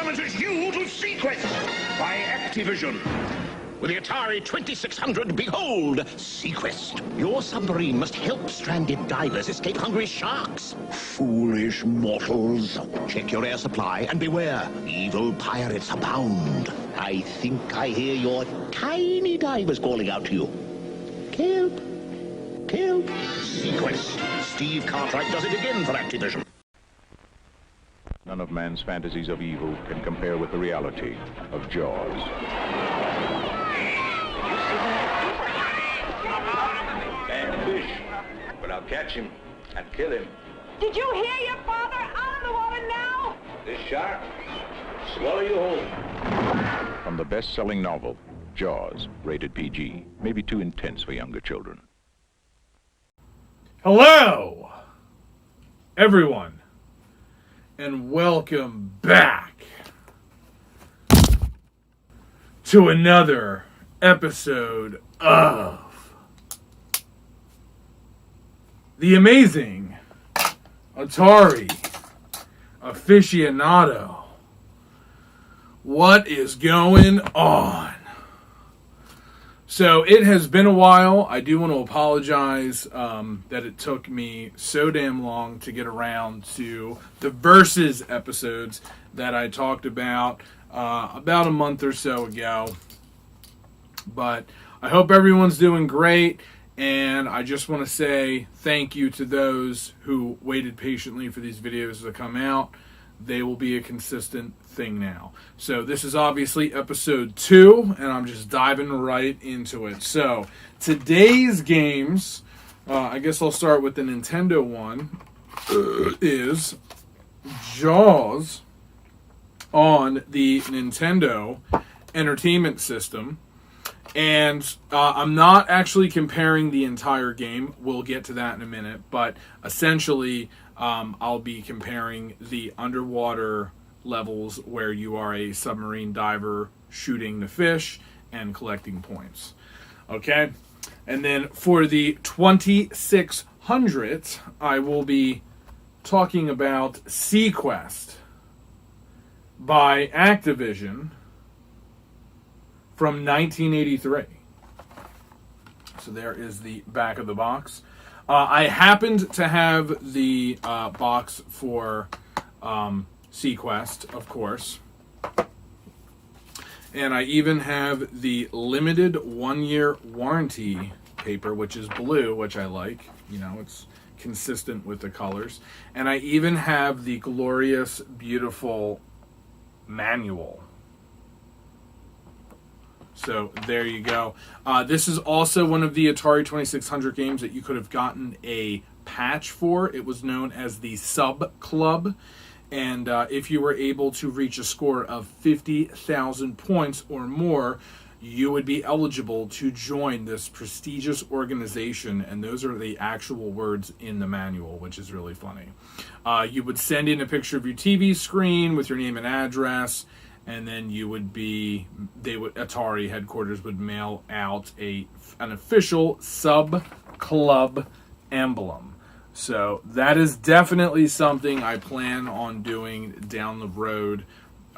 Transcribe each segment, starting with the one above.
challenges you to Seaquest by Activision. With the Atari 2600, behold, Seaquest. Your submarine must help stranded divers escape hungry sharks. Foolish mortals. Check your air supply and beware. Evil pirates abound. I think I hear your tiny divers calling out to you. Help. Help. Seaquest. Steve Cartwright does it again for Activision. None of man's fantasies of evil can compare with the reality of Jaws. Damn fish, but I'll catch him and kill him. Did you hear your father? Out of the water now! This shark, swallow you whole. From the best-selling novel, Jaws, rated PG, maybe too intense for younger children. Hello, everyone, and welcome back to another episode of the amazing Atari Aficionado. What is going on? So it has been a while. I do want to apologize that it took me so damn long to get around to the Versus episodes that I talked about a month or so ago. But I hope everyone's doing great. And I just want to say thank you to those who waited patiently for these videos to come out. They will be a consistent thing now. So this is obviously episode 2, and I'm just diving right into it. So today's games, I guess I'll start with the Nintendo one, is Jaws on the Nintendo Entertainment System. And I'm not actually comparing the entire game. We'll get to that in a minute. But essentially, I'll be comparing the underwater levels where you are a submarine diver shooting the fish and collecting points. Okay? And then for the 2600, I will be talking about Seaquest by Activision from 1983. So there is the back of the box. I happened to have the box for Seaquest, of course. And I even have the limited 1-year warranty paper, which is blue, which I like. You know, it's consistent with the colors. And I even have the glorious, beautiful manual. So there you go. This is also one of the Atari 2600 games that you could have gotten a patch for. It was known as the Sub Club. And if you were able to reach a score of 50,000 points or more, you would be eligible to join this prestigious organization. And those are the actual words in the manual, which is really funny. You would send in a picture of your TV screen with your name and address. And then Atari headquarters would mail out an official sub-club emblem. So that is definitely something I plan on doing down the road,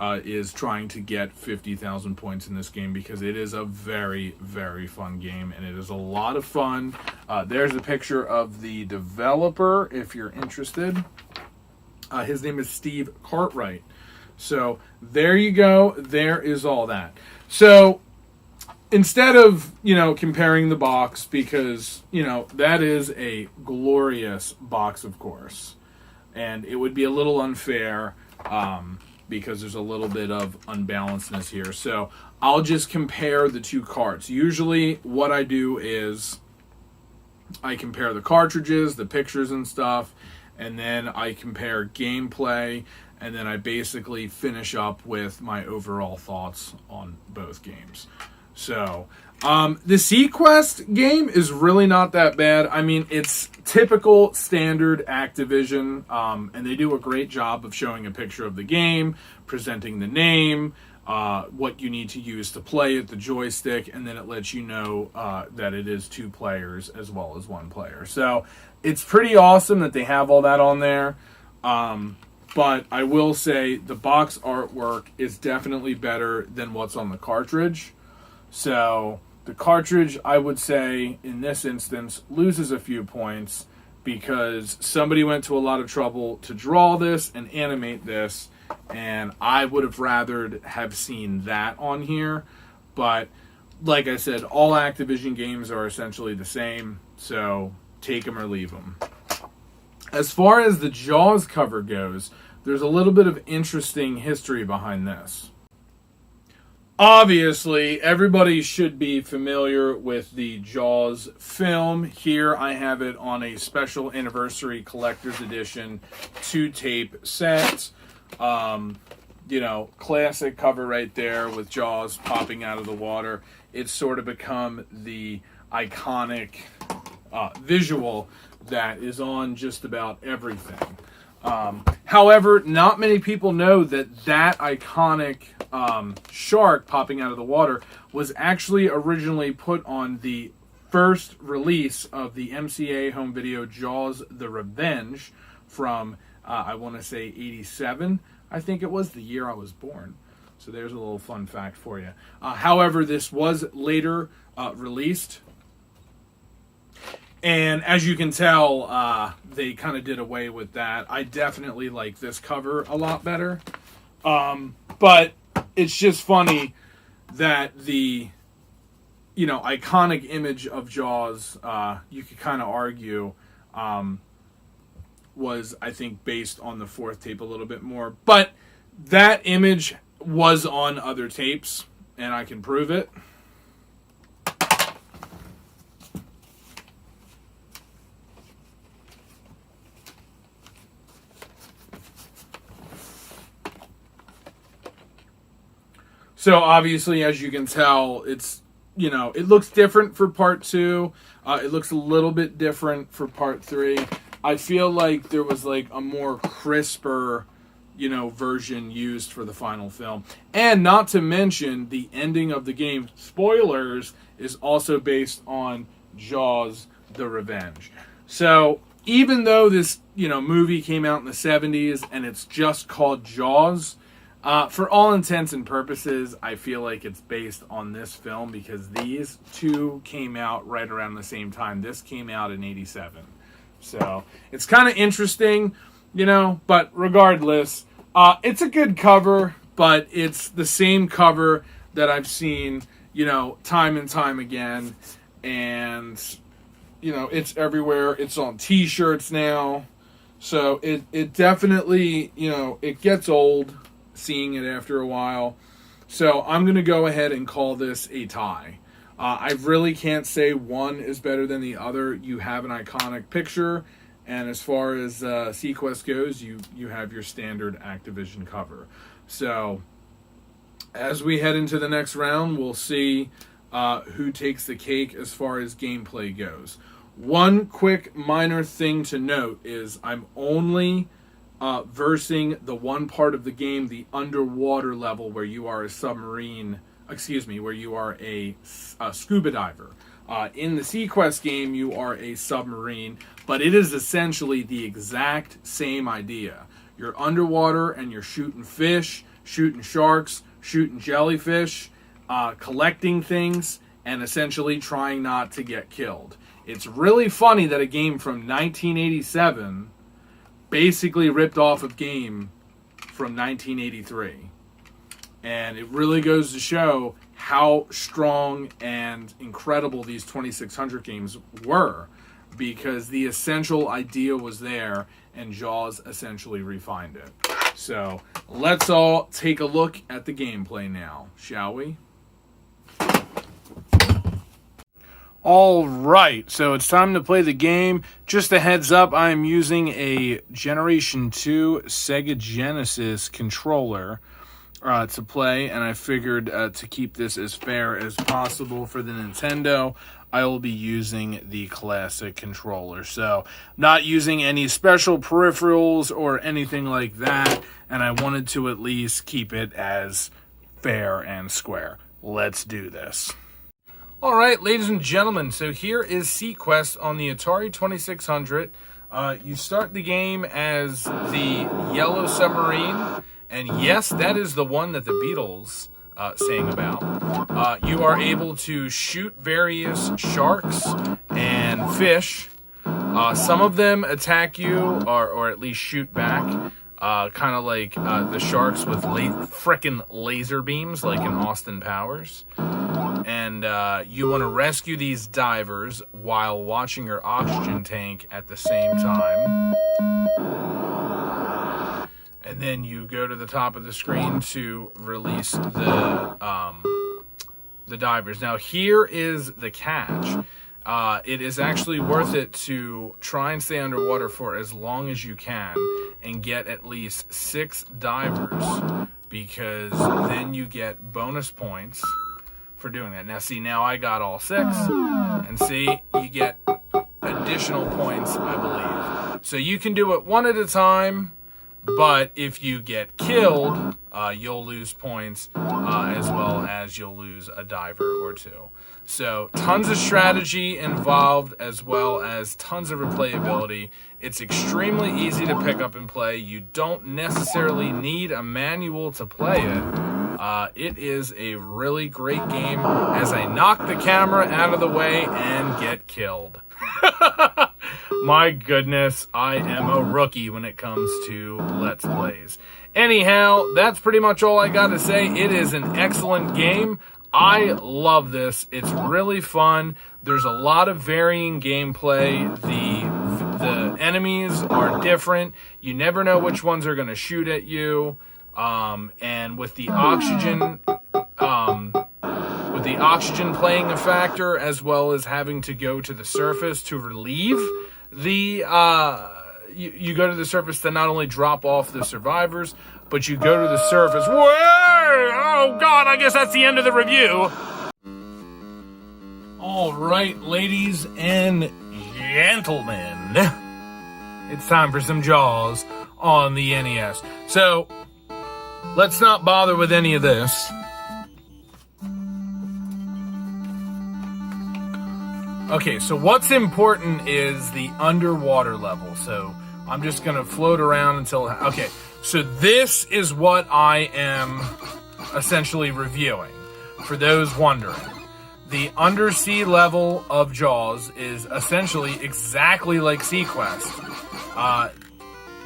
is trying to get 50,000 points in this game, because it is a very, very fun game, and it is a lot of fun. There's a picture of the developer, if you're interested. His name is Steve Cartwright. So there you go. There is all that. So instead of, comparing the box, because, that is a glorious box, of course. And it would be a little unfair because there's a little bit of unbalancedness here. So I'll just compare the two cards. Usually what I do is I compare the cartridges, the pictures and stuff, and then I compare gameplay. And then I basically finish up with my overall thoughts on both games. So, the Seaquest game is really not that bad. I mean, it's typical standard Activision, and they do a great job of showing a picture of the game, presenting the name, what you need to use to play it, the joystick, and then it lets you know that it is 2 players as well as 1 player. So, it's pretty awesome that they have all that on there. But I will say the box artwork is definitely better than what's on the cartridge. So the cartridge, I would say, in this instance, loses a few points because somebody went to a lot of trouble to draw this and animate this, and I would have rathered have seen that on here. But like I said, all Activision games are essentially the same, so take them or leave them. As far as the Jaws cover goes, there's a little bit of interesting history behind this. Obviously, everybody should be familiar with the Jaws film. Here I have it on a special anniversary collector's edition 2-tape set. Classic cover right there with Jaws popping out of the water. It's sort of become the iconic visual that is on just about everything. However, not many people know that iconic shark popping out of the water was actually originally put on the first release of the MCA home video Jaws the Revenge from, I want to say 87. I think it was the year I was born. So there's a little fun fact for you. However, this was later released. And as you can tell, they kind of did away with that. I definitely like this cover a lot better. But it's just funny that the, iconic image of Jaws, you could kind of argue, was, I think, based on the fourth tape a little bit more. But that image was on other tapes, and I can prove it. So obviously, as you can tell, it's, it looks different for part 2. It looks a little bit different for part 3. I feel like there was like a more crisper, version used for the final film. And not to mention the ending of the game, spoilers, is also based on Jaws the Revenge. So even though this, movie came out in the 70s and it's just called Jaws, for all intents and purposes, I feel like it's based on this film because these two came out right around the same time. This came out in 87. So it's kind of interesting, but regardless, it's a good cover, but it's the same cover that I've seen, time and time again. And, it's everywhere. It's on t-shirts now. So it definitely, it gets old seeing it after a while. So I'm going to go ahead and call this a tie. I really can't say one is better than the other. You have an iconic picture, and as far as Seaquest goes, you have your standard Activision cover. So as we head into the next round, we'll see who takes the cake as far as gameplay goes. One quick minor thing to note is I'm only versing the one part of the game, the underwater level where you are a where you are a scuba diver. In the Seaquest game, you are a submarine, but it is essentially the exact same idea. You're underwater and you're shooting fish, shooting sharks, shooting jellyfish, collecting things, and essentially trying not to get killed. It's really funny that a game from 1987 basically ripped off a game from 1983. And it really goes to show how strong and incredible these 2600 games were, because the essential idea was there and Jaws essentially refined it. So let's all take a look at the gameplay now, shall we? All right, so it's time to play the game. Just a heads up, I'm using a Generation 2 Sega Genesis controller to play, and I figured to keep this as fair as possible for the Nintendo, I will be using the classic controller. So, not using any special peripherals or anything like that, and I wanted to at least keep it as fair and square. Let's do this. Alright, ladies and gentlemen, so here is Seaquest on the Atari 2600. You start the game as the yellow submarine, and yes, that is the one that the Beatles sang about. You are able to shoot various sharks and fish. Some of them attack you, or at least shoot back, kind of like the sharks with frickin' laser beams, like in Austin Powers. And you want to rescue these divers while watching your oxygen tank at the same time. And then you go to the top of the screen to release the divers. Now, here is the catch. It is actually worth it to try and stay underwater for as long as you can and get at least 6 divers, because then you get bonus points for doing that. Now, see, now I got all 6, and see, you get additional points, I believe. So you can do it one at a time, but if you get killed, you'll lose points, as well as you'll lose a diver or 2. So tons of strategy involved, as well as tons of replayability. It's extremely easy to pick up and play. You don't necessarily need a manual to play it. It is a really great game as I knock the camera out of the way and get killed. My goodness, I am a rookie when it comes to Let's Plays. Anyhow, that's pretty much all I got to say. It is an excellent game. I love this. It's really fun. There's a lot of varying gameplay. The enemies are different. You never know which ones are going to shoot at you. And with the oxygen playing a factor, as well as having to go to the surface to relieve the you go to the surface to not only drop off the survivors, but you go to the surface. Oh God, I guess that's the end of the review. All right, ladies and gentlemen, it's time for some Jaws on the NES. So let's not bother with any of this. Okay, so what's important is the underwater level. So I'm just going to float around until... Okay, so this is what I am essentially reviewing, for those wondering. The undersea level of Jaws is essentially exactly like Seaquest.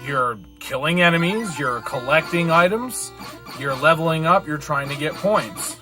You're killing enemies, you're collecting items, you're leveling up, you're trying to get points.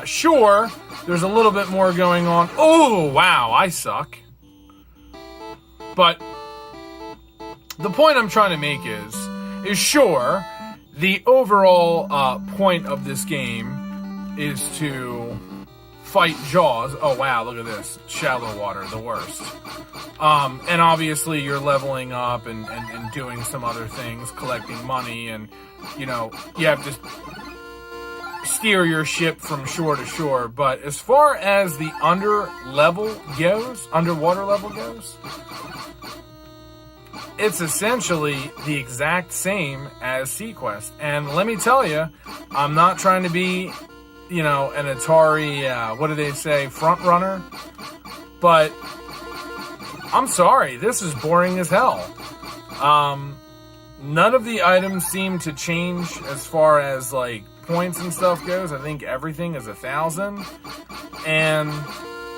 Sure, there's a little bit more going on. Oh, wow, I suck. But the point I'm trying to make is sure, the overall point of this game is to fight Jaws. Oh, wow, look at this. Shallow water, the worst. And obviously you're leveling up and doing some other things, collecting money, and, you know, you have to steer your ship from shore to shore. But as far as the underwater level goes, it's essentially the exact same as Seaquest. And let me tell you, I'm not trying to be, you know, an Atari, what do they say, front runner, but I'm sorry, this is boring as hell. None of the items seem to change as far as, like, points and stuff goes. I think everything is 1,000, and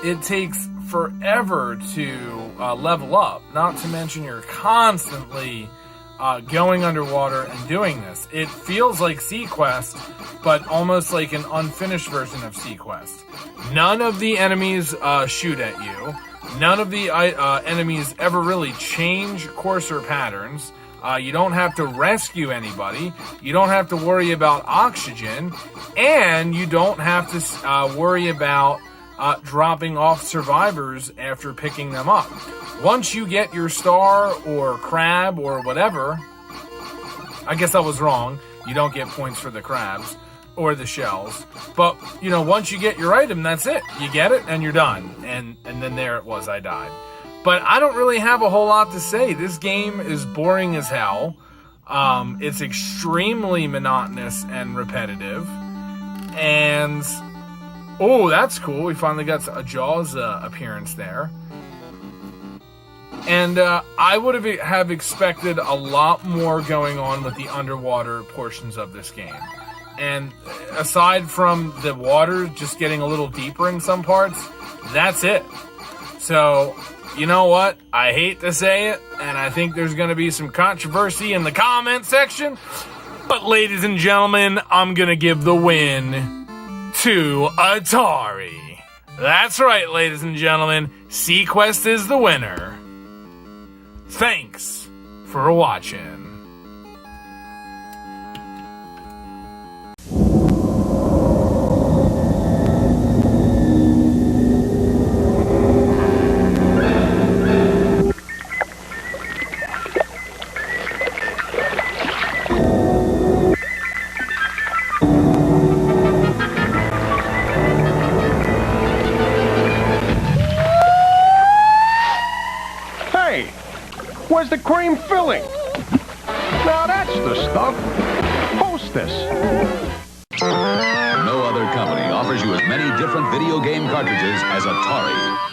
it takes forever to level up, not to mention you're constantly going underwater and doing this. It feels like Seaquest, but almost like an unfinished version of Seaquest. None of the enemies shoot at you. None of the enemies ever really change course or patterns. You don't have to rescue anybody. You don't have to worry about oxygen. And you don't have to worry about dropping off survivors after picking them up. Once you get your star or crab or whatever, I guess I was wrong. You don't get points for the crabs or the shells. But, you know, once you get your item, that's it. You get it and you're done. And then there it was, I died. But I don't really have a whole lot to say. This game is boring as hell. It's extremely monotonous and repetitive. And, oh, that's cool. We finally got a Jaws appearance there. And I would have expected a lot more going on with the underwater portions of this game. And aside from the water just getting a little deeper in some parts, that's it. So, you know what? I hate to say it, and I think there's going to be some controversy in the comment section. But ladies and gentlemen, I'm going to give the win to Atari. That's right, ladies and gentlemen. Seaquest is the winner. Thanks for watching. Where's the cream filling? Now that's the stuff. Hostess. No other company offers you as many different video game cartridges as Atari.